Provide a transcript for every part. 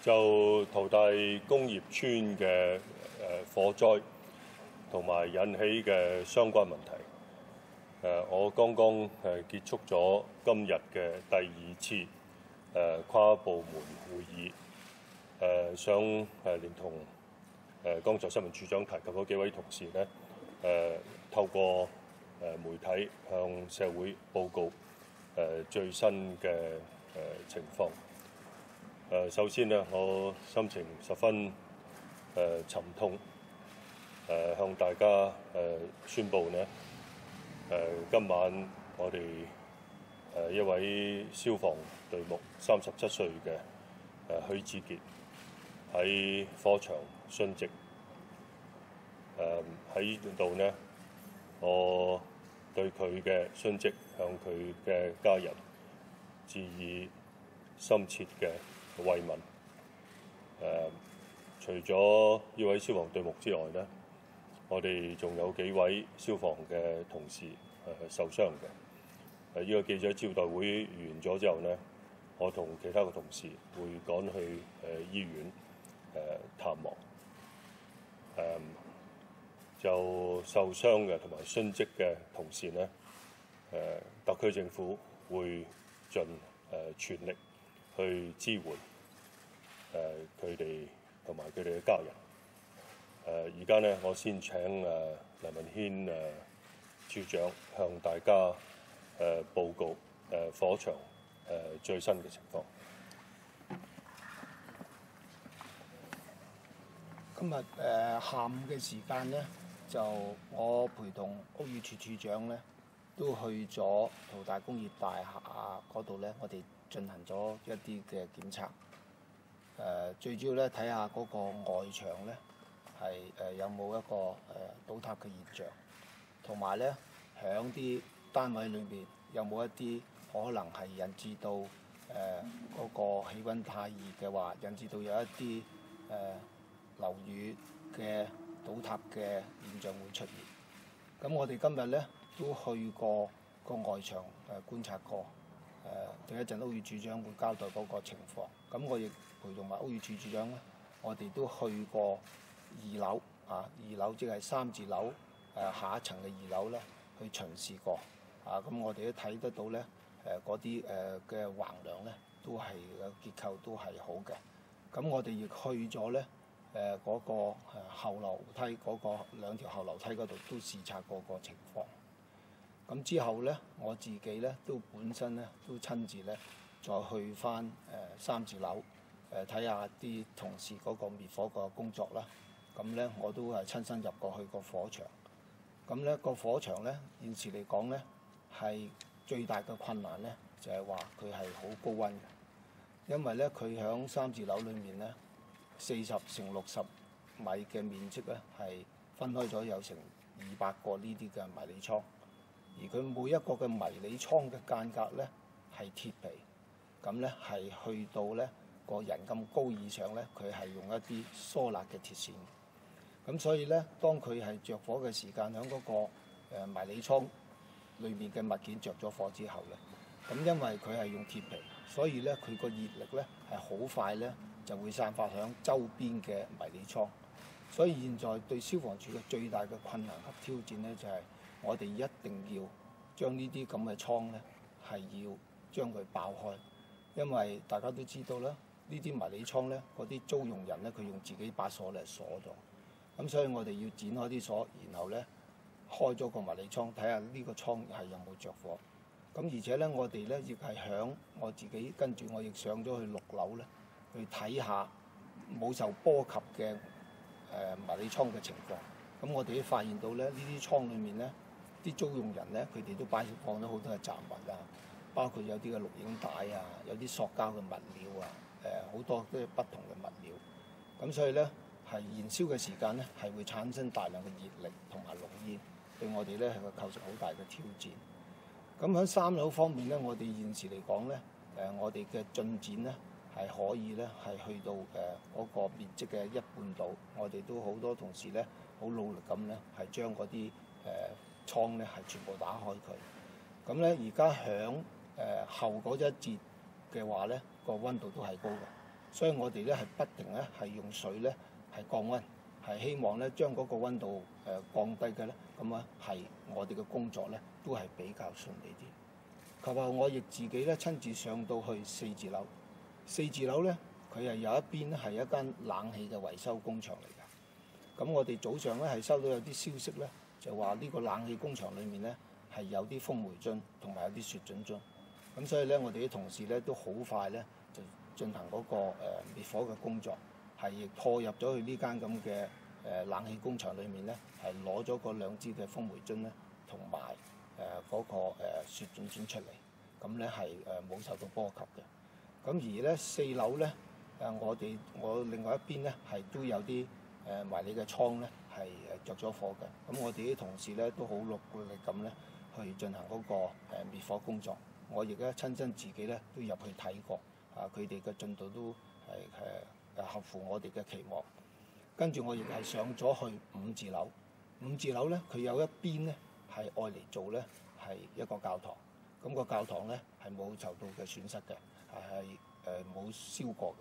就淘大工業村嘅火災同埋引起嘅相關問題，我剛剛結束咗今日嘅第2次跨部門會議，想連同剛才新聞處長提及嗰幾位同事呢，透過媒體向社會報告最新嘅情況。首先呢，我心情十分沉痛，向大家宣佈呢，今晚我哋一位消防隊目37歲嘅許志傑喺火場殉職。喺呢度呢，我對佢嘅殉職向佢嘅家人致以深切嘅慰問。除咗呢位消防隊目之外呢，我哋仲有幾位消防嘅同事受傷嘅。呢個記者招待會完咗之後呢，我同其他嘅同事會趕去醫院探望。就受傷嘅同埋殉職嘅同事呢，特區政府會盡全力去支援佢哋同埋佢哋嘅家人。而家呢，我先請梁文軒處長向大家報告火場最新嘅情況。今日下午嘅時間呢，就我陪同屋宇署署長呢，都去咗淘大工業大廈嗰度呢，我哋進行咗一啲嘅檢測。最主要咧睇下嗰個外牆呢，係有冇一個倒塌嘅現象，同埋呢響啲單位裏邊有冇一啲可能係引致到嗰個氣温太熱嘅話，引致到有一啲樓宇嘅倒塌嘅現象會出現。咁我哋今日呢都去過個外牆觀察過，第一陣屋宇署長會交代嗰個情況。咁我亦陪同埋屋宇署署長呢，我哋都去過2樓2樓即係3字樓下一層嘅2樓呢去巡視過。咁我哋都睇得到呢，嗰啲嘅橫梁呢都係結構都係好嘅。咁我哋亦去咗呢。嗰個後樓梯嗰個2條後樓梯嗰度都視察過個情況。咁之後呢，我自己呢都本身呢都親自呢再去翻3字樓睇下啲同事嗰個滅火個工作啦。咁呢，我都係親身入過去個火場。咁呢個火場呢，現時嚟講呢，係最大嘅困難呢，就係話佢係好高溫嘅，因為呢，佢響3字樓裏面呢。40乘60米嘅面積咧，係分開咗有成200個呢啲嘅迷你倉，而佢每一個嘅迷你倉嘅間隔咧係鐵皮，咁咧係去到咧個人咁高以上咧，佢係用一啲疏辣嘅鐵線。咁所以咧，當佢係着火嘅時間，喺嗰個迷你倉裏面嘅物件着咗火之後咧，咁因為佢係用鐵皮，所以咧佢個熱力咧係好快咧，就會散發響周邊嘅迷你倉，所以現在對消防處嘅最大嘅困難及挑戰呢，就係我哋一定要將呢啲咁嘅倉呢，係要將佢爆開，因為大家都知道啦，呢啲迷你倉呢，嗰啲租用人呢，佢用自己把鎖嚟鎖咗，咁所以我哋要剪開啲鎖，然後呢，開咗個迷你倉，睇下呢個倉係有冇着火。咁而且呢，我哋呢亦係響我自己跟住我亦上咗去6樓呢。去睇下冇受波及嘅迷你倉嘅情況。咁我哋都發現到咧，呢啲倉裏面咧，啲租用人咧，佢哋都放咗好多嘅雜物啊，包括有啲嘅錄影帶啊，有啲塑膠嘅物料啊，好多都係不同嘅物料。咁所以咧，係燃燒嘅時間咧，係會產生大量嘅熱力同埋濃煙，對我哋咧係會構成好大嘅挑戰。咁喺3樓方面咧，我哋現時嚟講咧，我哋嘅進展咧，係可以咧，係去到嗰個面積嘅1半度。我哋都好多同事咧，好努力咁咧，係將嗰啲倉咧係全部打開佢。咁咧而家響後嗰一節嘅話咧，個溫度都係高嘅。所以我哋咧係不停咧係用水咧係降溫，係希望咧將嗰個溫度降低嘅咧，咁啊係我哋嘅工作咧都係比較順利啲。及後我亦自己咧親自上到去4字樓，4字樓咧佢係有一邊咧係一間冷氣嘅維修工場嚟㗎。咁我哋早上咧係收到有啲消息咧，就話呢個冷氣工場裡面咧係有啲風煤樽同埋有啲雪準樽。咁所以咧我哋啲同事咧都好快咧就進行嗰個滅火嘅工作，係亦破入咗去呢間咁嘅冷氣工場裡面咧，係攞咗嗰2支嘅風煤樽咧同埋嗰個雪準樽出嚟，咁咧係冇受到波及嘅。咁而咧4樓咧我另外一邊咧係都有啲迷你嘅倉咧係着咗火嘅。咁我哋啲同事咧都好努力咁咧去進行嗰個滅火工作。我亦咧親身自己咧都入去睇過，佢哋嘅進度都係合乎我哋嘅期望。跟住我亦係上咗去5字樓，5字樓咧佢有一邊咧係愛嚟做咧係一個教堂，咁個教堂咧係冇受到嘅損失嘅，係冇燒過嘅。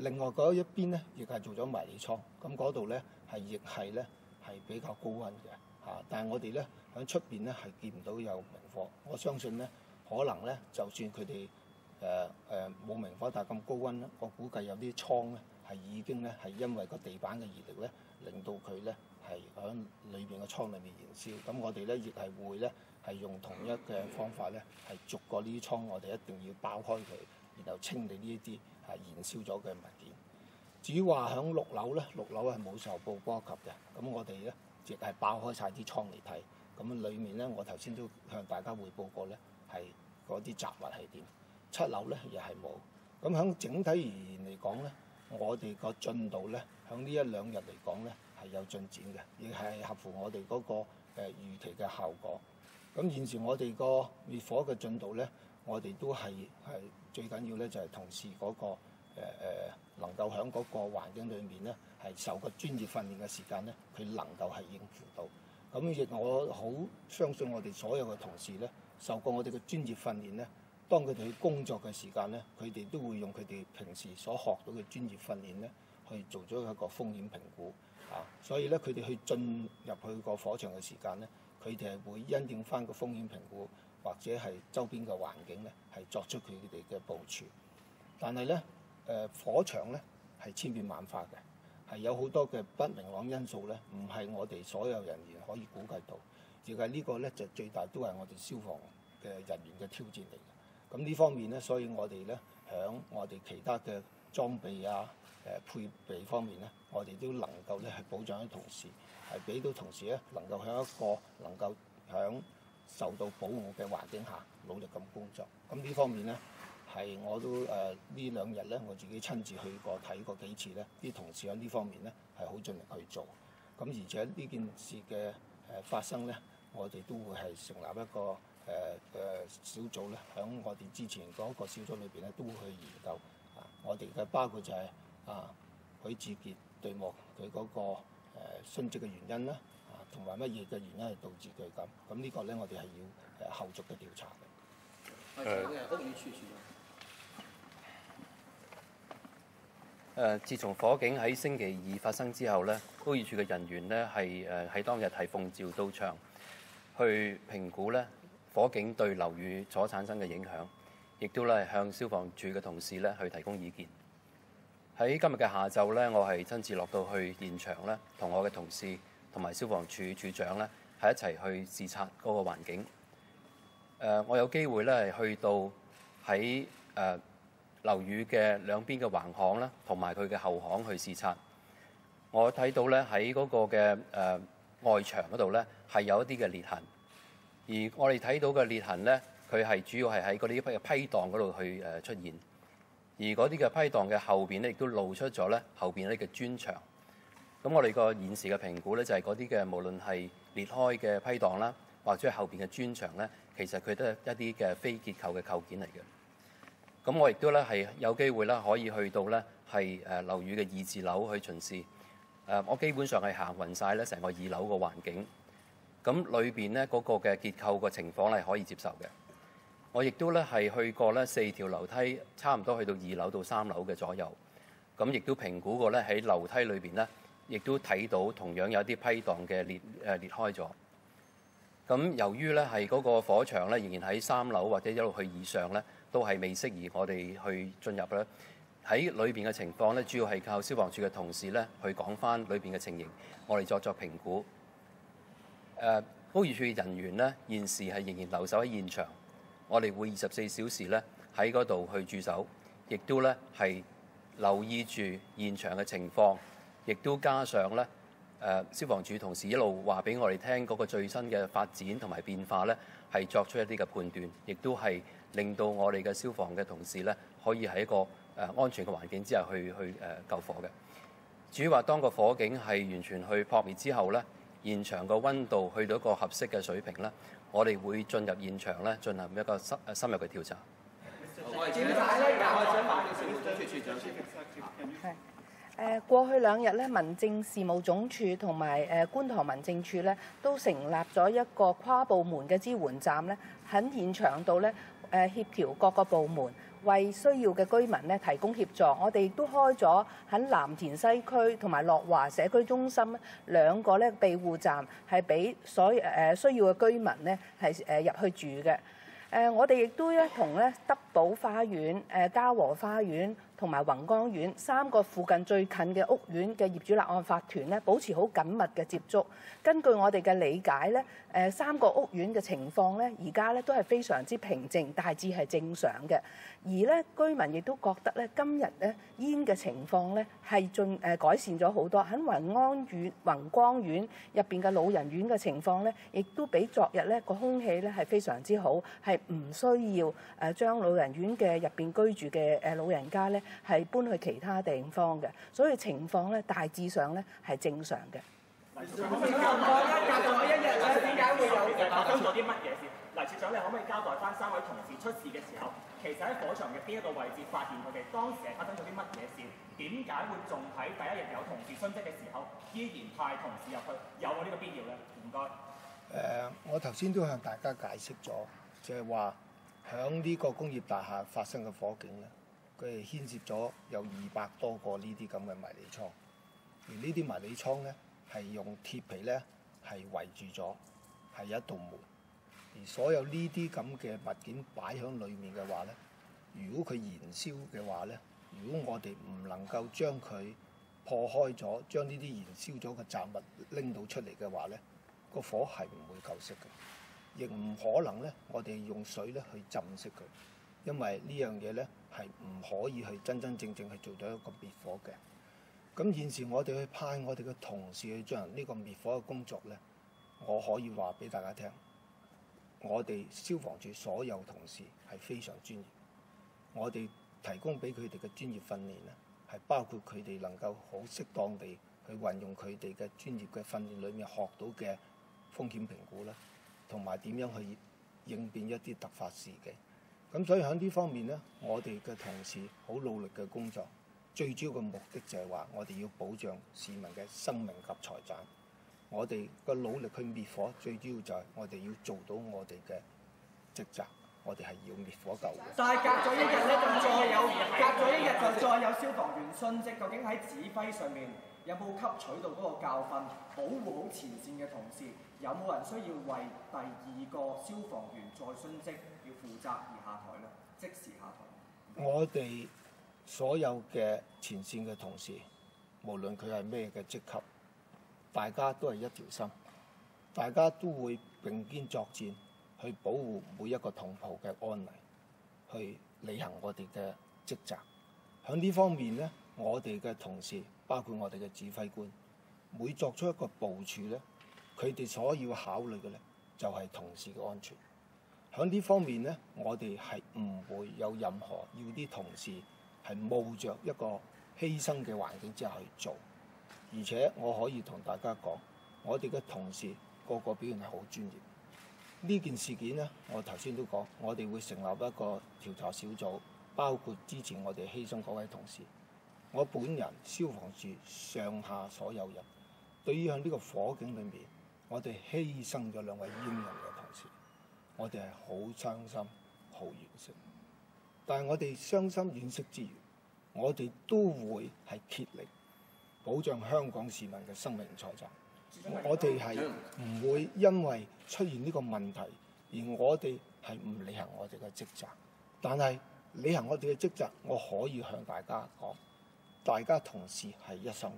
另外嗰一邊咧亦係做咗迷你倉，咁嗰度咧亦係咧係比較高溫嘅，但係我哋咧喺出邊咧係見唔到有明火。我相信咧可能咧就算佢哋冇明火，但係咁高溫咧，我估計有啲倉咧係已經咧係因為個地板嘅熱力咧，令到佢咧係喺裏邊嘅倉裏面燃燒。咁我哋咧亦係會咧係用同一嘅方法咧係逐個呢啲倉，我哋一定要爆開佢，然後清理呢一啲係燃燒咗嘅物件。至於話喺6樓咧，6樓係冇受報波及嘅。咁我哋咧亦係爆開晒啲倉嚟睇。咁裡面咧，我頭先都向大家匯報過咧，係嗰啲雜物係點。7樓咧亦係冇。咁喺整體而言嚟講咧，我哋個進度咧，喺呢1-2日嚟講咧係有進展嘅，亦係合乎我哋嗰個預期嘅效果。咁現時我哋個滅火嘅進度咧，我哋都係最緊要咧，就係同事嗰個能夠喺嗰個環境裏面咧係受個專業訓練嘅時間咧，佢能夠係應付到。咁亦我好相信我哋所有嘅同事咧，受過我哋嘅專業訓練咧，當佢哋去工作嘅時間咧，佢哋都會用佢哋平時所學到嘅專業訓練咧，去做咗一個風險評估啊。所以咧，佢哋去進入去個火場嘅時間咧，佢哋係會因應翻個風險評估，或者係周邊嘅環境咧，係作出佢哋嘅部署。但係咧，火場咧係千變萬化嘅，係有好多嘅不明朗因素咧，唔係我哋所有人員可以估計到。而係呢個咧就最大都係我哋消防嘅人員嘅挑戰嚟嘅。咁呢方面咧，所以我哋咧響我哋其他嘅裝備啊、配備方面咧，我哋都能夠咧係保障啲同事，係俾到同事咧能夠喺一個能夠響受到保護嘅環境下努力咁工作。咁呢方面咧係我都呢2日咧我自己親自去過睇過幾次咧，啲同事喺呢方面咧係好盡力去做。咁而且呢件事嘅發生咧，我哋都會係成立一個小組咧，喺我哋之前嗰個小組裏邊咧都會去研究啊。我哋嘅包括就係許志傑隊目佢嗰個殉職嘅原因啦，同埋乜嘢嘅原因係導致佢咁。咁呢個咧我哋係要後續嘅調查嘅。屋宇署署長。自從火警喺星期2發生之後咧，屋宇署嘅人員咧係喺當日係奉召到場去評估咧火警對樓宇所產生嘅影響，亦都咧向消防處嘅同事咧去提供意見。喺今日嘅下晝咧，我係親自落到去現場咧，同我嘅同事同埋消防處處長咧係一齊去視察嗰個環境。我有機會咧係去到喺樓宇嘅兩邊嘅橫巷啦，同埋佢嘅後巷去視察。我睇到咧喺嗰個嘅外牆嗰度咧係有一啲嘅裂痕，而我哋睇到嘅裂痕咧，佢係主要係喺嗰啲嘅批盪嗰度去出現，而嗰啲嘅批盪嘅後邊咧亦都露出咗咧後邊一啲嘅磚牆。咁我哋個現時嘅評估咧就係嗰啲嘅無論係裂開嘅批盪啦，或者係後邊嘅磚牆咧，其實佢都係一啲嘅非結構嘅構件嚟嘅。咁我亦都咧係有機會啦，可以去到咧係樓宇嘅2字樓去巡視。我基本上係行勻晒咧成個2樓個環境。咁裏邊咧嗰個嘅結構個情況咧係可以接受嘅。我亦都咧係去過咧4條樓梯，差唔多去到2樓到3樓嘅左右。咁亦都評估過咧喺樓梯裏邊咧，亦都睇到同樣有啲批盪嘅裂開咗。咁由於咧係嗰個火場咧仍然喺3樓或者一路去以上咧，都係未適宜我哋去進入咧。喺裏邊嘅情況咧，主要係靠消防處嘅同事咧去講翻裏邊嘅情形，我哋作評估。屋宇署嘅人員咧現時係仍然留守喺現場，我哋會24小時咧喺嗰度去駐守，亦都咧係留意住現場嘅情況，亦都加上咧消防處同事一路話俾我哋聽嗰個最新嘅發展同埋變化咧，係作出一啲嘅判斷，亦都係令到我哋嘅消防嘅同事咧可以喺一個安全嘅環境之下去救火嘅。至於話當個火警係完全去撲滅之後咧，現場個溫度去到一個合適嘅水平咧，我哋會進入現場咧進行一個深入嘅調查。點解咧？我想問事務總署署長先。過去2日咧，民政事務總署同埋觀塘民政處咧都成立咗一個跨部門嘅支援站咧，喺現場度咧協調各個部門，為需要嘅居民咧提供協助。我哋亦都開咗喺藍田西區同埋樂華社區中心2個咧庇護站，係俾所有需要嘅居民咧係入去住嘅。我哋亦都同德寶花園、嘉和花園同埋宏光苑3個附近最近嘅屋苑嘅業主立案法團咧，保持好緊密嘅接觸。根據我哋嘅理解咧，3個屋苑嘅情況咧，而家咧都係非常之平靜，大致係正常嘅。而咧居民亦都覺得咧，今日咧煙嘅情況咧係改善咗好多。喺宏光苑入邊嘅老人院嘅情況咧，亦都比昨日咧個空氣咧係非常之好，係唔需要將老人院嘅入邊居住嘅老人家咧係搬去其他地方嘅，所以情況咧大致上咧係正常嘅。可唔可以交代隔咗1日咧，點解會有發生咗啲乜嘢事？黎處長，你可唔可以交代翻3位同事出事嘅時候，其實喺火場嘅邊一個位置發現佢哋？當時係發生咗啲乜嘢事？點解會仲喺第1日有同事殉職嘅時候，依然派同事入去？有冇呢個必要咧？唔該。我頭先都向大家解釋咗，就係話響呢個工業大廈發生嘅火警咧，佢係牽涉咗有200多個呢啲咁嘅迷你倉，而呢啲迷你倉咧係用鐵皮咧係圍住咗，係一道門。而所有呢啲咁嘅物件擺喺裡面嘅話咧，如果佢燃燒嘅話咧，如果我哋唔能夠將佢破開咗，將呢啲燃燒咗嘅雜物拎到出嚟嘅話咧，個火係唔會夠熄嘅，亦唔可能咧我哋用水咧去浸熄佢，因為呢樣嘢咧係唔可以去真真正正去做到一個滅火嘅。咁現時我哋去派我哋嘅同事去進行呢個滅火嘅工作咧，我可以話俾大家聽，我哋消防處所有同事係非常專業，我哋提供俾佢哋嘅專業訓練咧，係包括佢哋能夠好適當地去運用佢哋嘅專業嘅訓練裏面學到嘅風險評估啦，同埋點樣去應變一啲突發事件。咁所以喺呢方面咧，我哋嘅同事好努力嘅工作，最主要嘅目的就係話我哋要保障市民嘅生命及財產。我哋嘅努力去滅火，最主要就係我哋要做到我哋嘅職責，我哋係要滅火救援。但係隔咗1日咧，就再有消防員殉職，究竟喺指揮上面有冇吸取到嗰個教訓，保護好前線嘅同事？有冇人需要為第2個消防員再殉職要負責而下台呢？即時下台。我哋所有嘅前線嘅同事，無論佢係咩嘅職級，大家都係一條心，大家都會並肩作戰，去保護每一個同袍嘅安危，去履行我哋嘅職責。喺呢方面呢，我哋嘅同事，包括我哋嘅指揮官，每作出一個部署呢，佢哋所要考慮嘅呢，就係同事嘅安全。喺呢方面呢，我哋係唔會有任何要啲同事係冒着一個犧牲嘅環境之下去做。而且我可以同大家講，我哋嘅同事個個表現係好專業。呢件事件呢，我頭先都講，我哋會成立一個調查小組，包括之前我哋犧牲嗰位同事，我本人、消防處上下所有人，對於喺呢個火警裏面，我哋犧牲咗2位英勇嘅同事，我哋係好傷心、好惋惜。但係我哋傷心惋惜之餘，我哋都會係竭力保障香港市民嘅生命財產。我哋係唔會因為出現呢個問題而我哋係唔履行我哋嘅職責。但係履行我哋嘅職責，我可以向大家講，大家同事係一心嘅，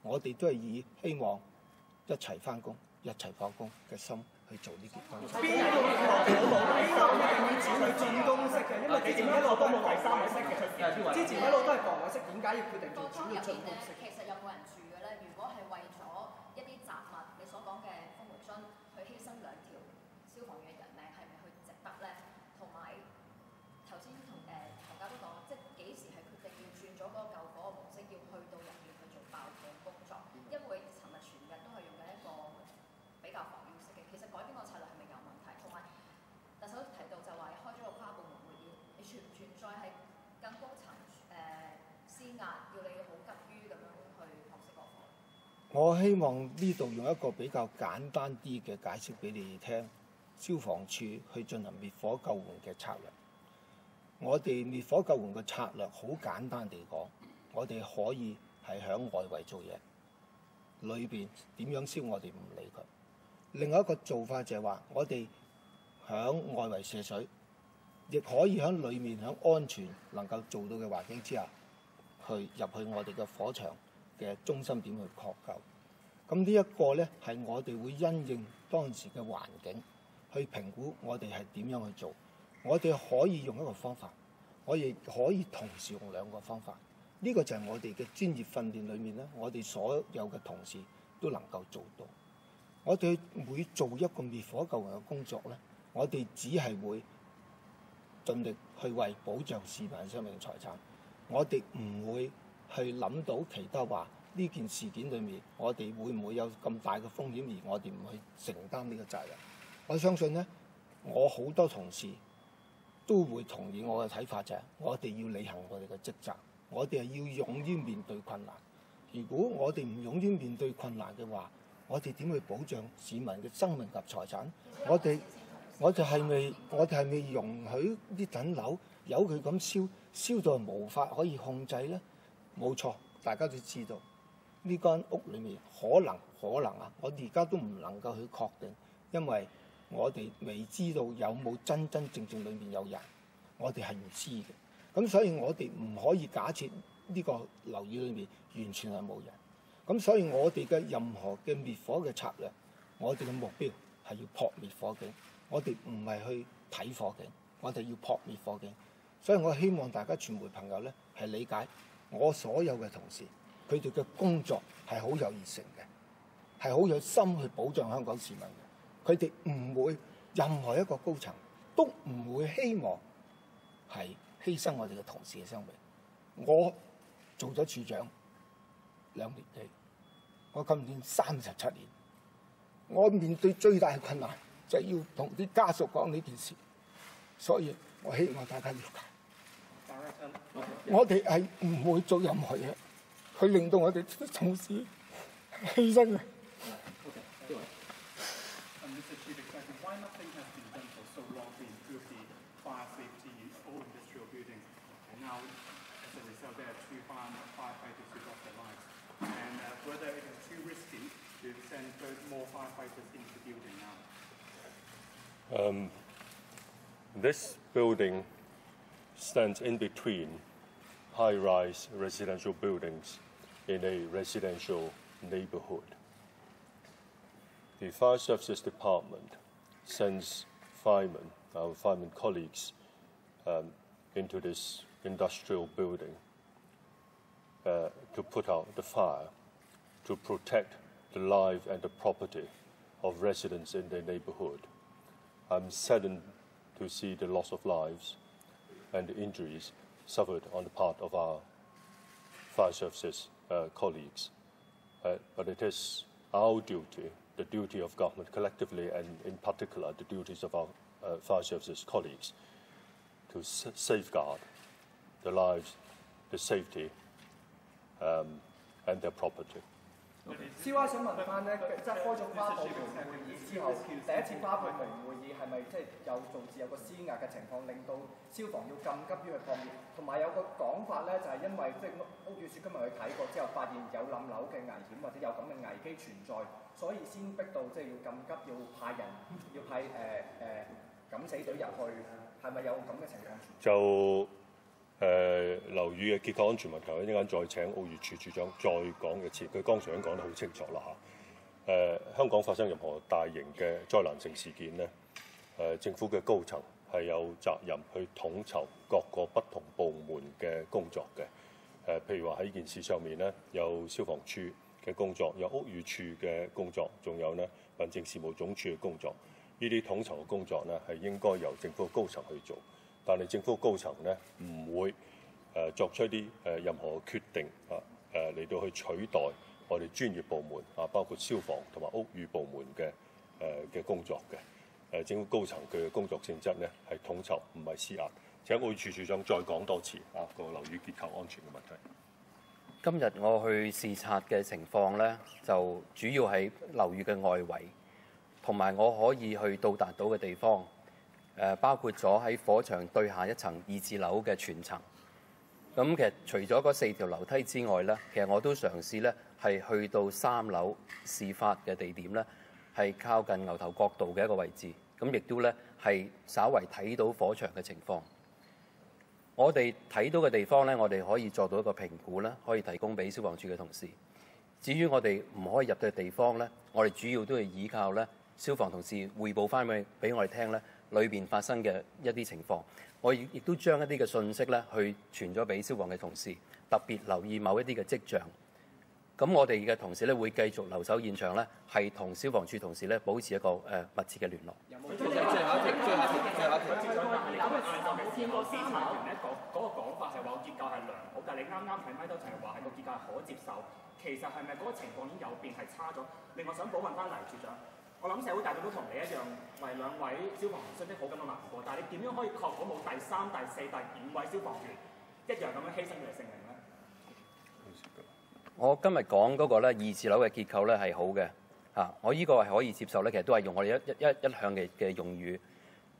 我哋都係以希望一齊翻工、一齊放工嘅心去做呢件工作。邊個滅亡好冇？邊個一定要轉去進攻式嘅？因為之前一路都冇第三個式嘅出現，之前一路都係防衞式，點解要決定做轉去進攻式？其實有冇人住嘅咧？如果係為咗一啲雜物，你所講嘅風梅樽，去犧牲2條消防員嘅人命，係咪去值得咧？同埋頭先同大家都講，即係幾時係決定要轉咗嗰個救火嘅模式，要去到入面去做爆破工作？因為尋日全日都係用緊一個比較防禦式嘅，其實改變個策略係咪有問題？同埋特首提到就話開咗個跨部門會議，你存唔存在係更高層施壓，要你好急於咁樣去撲熄個火？我希望呢度用一個比較簡單啲嘅解釋俾你哋聽，消防處去進行滅火救援嘅策略。我哋滅火救援嘅策略好簡單地講，我哋可以係響外圍做嘢，裏邊點樣燒我哋唔理佢。另外一個做法就係話，我哋響外圍射水，亦可以響裏面響安全能夠做到嘅環境之下，去入去我哋嘅火場嘅中心點去撲救。咁呢一個呢，係我哋會因應當時嘅環境去評估我哋係點樣去做。我哋可以用一個方法，我亦可以同時用2個方法。呢個就係我哋嘅專業訓練裏面呢，我哋所有嘅同事都能夠做到。我哋每做一個滅火救援嘅工作呢，我哋只係會盡力去為保障市民生命財產。我哋唔會去諗到其他話呢件事件裏面，我哋會唔會有咁大嘅風險，而我哋唔去承擔呢個責任。我相信呢，我好多同事都會同意我嘅睇法，就係我哋要履行我哋嘅職責，我哋係要勇於面對困難。如果我哋唔勇於面對困難嘅話，我哋點去保障市民嘅生命及財產？我哋係咪容許啲等樓由佢咁燒到無法可以控制呢？冇錯，大家都知道呢間屋裏面可能啊，我哋而家都唔能夠去確定，因為我哋未知道有冇真正裏面有人，我哋係唔知嘅。咁所以我哋唔可以假設呢個樓宇裏面完全係冇人。咁所以我哋嘅任何嘅滅火嘅策略，我哋嘅目標係要撲滅火警。我哋唔係去睇火警，我哋要撲滅火警。所以我希望大家傳媒朋友呢係理解我所有嘅同事，佢哋嘅工作係好有熱誠嘅，係好有心去保障香港市民嘅。佢哋唔會任何一個高層都唔會希望係犧牲我哋嘅同事嘅生命。我做咗處長2年幾，我今年37年，我面對最大嘅困難就係要同啲家屬講呢件事，所以我希望大家了解。我哋係唔會做任何嘢去令到我哋啲同事犧牲嘅。This building stands in between high-rise residential buildings in a residential neighborhood. The Fire Services Department sends firemen, our firemen colleagues, into this industrial building to put out the fire, to protect the life and the property of residents in the neighborhood. I'm saddened to see the loss of lives and the injuries suffered on the part of our fire services colleagues. But it is our duty, the duty of government collectively, and in particular the duties of our fire services colleagues, to safeguard the lives, the safety, and their property. CY 想問翻咧，即係開咗跨部門會議之後，第一次跨部門會議係咪即係有導致有個施壓嘅情況，令到消防要咁急於去撲滅？同埋有個講法咧，就係因為即係屋宇署今日去睇過之後，發現有冧樓嘅危險或者有咁嘅危機存在，所以先逼到即係要咁急，要派人，要派敢死隊入去，係咪有咁嘅情況？就樓宇嘅結構安全問題，一陣間再請屋宇署署長再講一次。佢剛才已經講得好清楚啦嚇。香港發生任何大型嘅災難性事件咧，政府嘅高層係有責任去統籌各個不同部門嘅工作嘅。譬如話喺呢件事上面咧，有消防處嘅工作，有屋宇署嘅工作，仲有咧民政事務總署嘅工作。呢啲統籌嘅工作咧係應該由政府嘅高層去做。但係政府高層咧唔會作出一啲任何決定嚟到去取代我哋專業部門包括消防同埋屋宇部門嘅工作嘅。政府高層佢嘅工作性質咧係統籌，唔係施壓。請屋宇署署長再講多次個樓宇結構安全嘅問題。今日我去視察嘅情況咧，就主要喺樓宇嘅外圍，同埋我可以去到達到嘅地方。包括咗喺火場對下一層2字樓嘅全層。咁其實除咗嗰4條樓梯之外咧，其實我都嘗試咧係去到3樓事發嘅地點咧，係靠近牛頭角道嘅一個位置。咁亦都咧係稍為睇到火場嘅情況。我哋睇到嘅地方咧，我哋可以做到一個評估啦，可以提供俾消防處嘅同事。至於我哋唔可以入嘅地方咧，我哋主要都係依靠咧消防同事匯報翻俾我哋聽咧。裏邊發生嘅一啲情況，我亦都將一啲嘅信息咧，去傳咗俾消防嘅同事，特別留意某一啲嘅跡象。咁我哋嘅同事咧會繼續留守現場咧，係同消防處同事咧保持一個密切嘅聯絡。有冇最後一條？我見過司法員咧嗰個講法係話個結構係良好，但係你啱啱喺咪都就係話係個結構係可接受。其實係咪嗰個情況已經有變係差咗？另外想補問翻黎處長。我諗社會大眾都同你一樣，為2位消防員殉職好感到難過。但係你點樣可以確保冇第3、第4、第5位消防員一樣咁樣犧牲佢哋性命咧？我今日講嗰個咧2字樓嘅結構咧係好嘅嚇，我呢個係可以接受咧。其實都係用我哋一向嘅用語。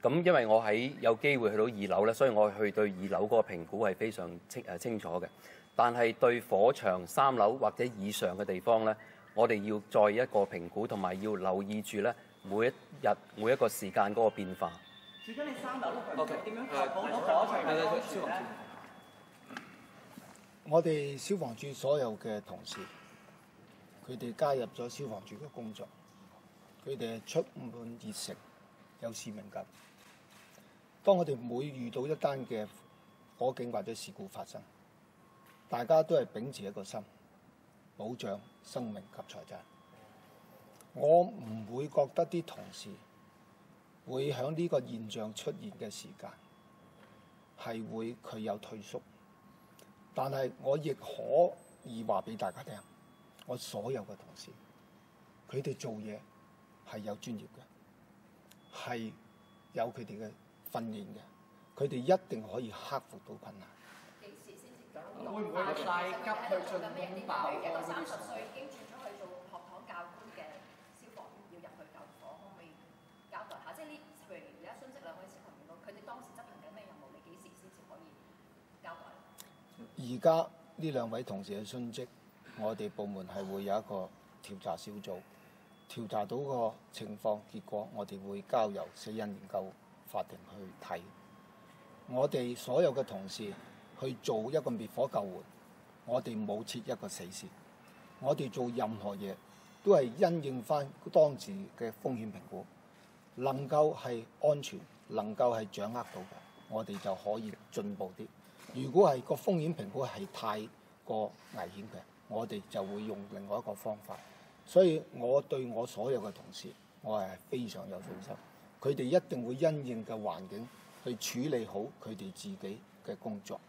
咁因為我喺有機會去到2樓咧，所以我去對2樓嗰個評估係非常清楚嘅。但係對火場3樓或者以上嘅地方咧，我哋要再一個評估，同埋要留意住咧每一日每一個時間嗰個變化。處長，你3樓咧點樣確保到火場嘅安全咧？我哋消防處所有嘅同事，佢哋加入咗消防處嘅工作，佢哋係出滿熱誠，有使命感。當我哋每遇到一單嘅火警或者事故發生，大家都係秉持一個心，保障生命及財產。我唔會覺得啲同事會喺呢個現象出現嘅時間係會佢有退縮，但係我亦可以話俾大家聽，我所有嘅同事佢哋做嘢係有專業嘅，係有佢哋嘅訓練嘅，佢哋一定可以克服到困難。會唔會太急去進攻爆一個30歲已經轉咗去做學堂教官嘅消防員要入去救火，可唔可以交代下？即係呢，譬如而家殉職2位消防員，佢哋當時執行緊咩任務？你幾時先至可以交代？而家呢2位同事嘅殉職，我哋部門係會有一個調查小組，調查到個情況結果，我哋會交由死因研究法庭去睇。我哋所有嘅同事去做一個滅火救援，我哋冇設一個死線，我哋做任何嘢都係因應翻當時嘅風險評估，能夠係安全，能夠係掌握到嘅，我哋就可以進步啲。如果係個風險評估係太過危險嘅，我哋就會用另外一個方法。所以我對我所有嘅同事，我係非常有信心，佢哋一定會因應嘅環境去處理好佢哋自己嘅工作。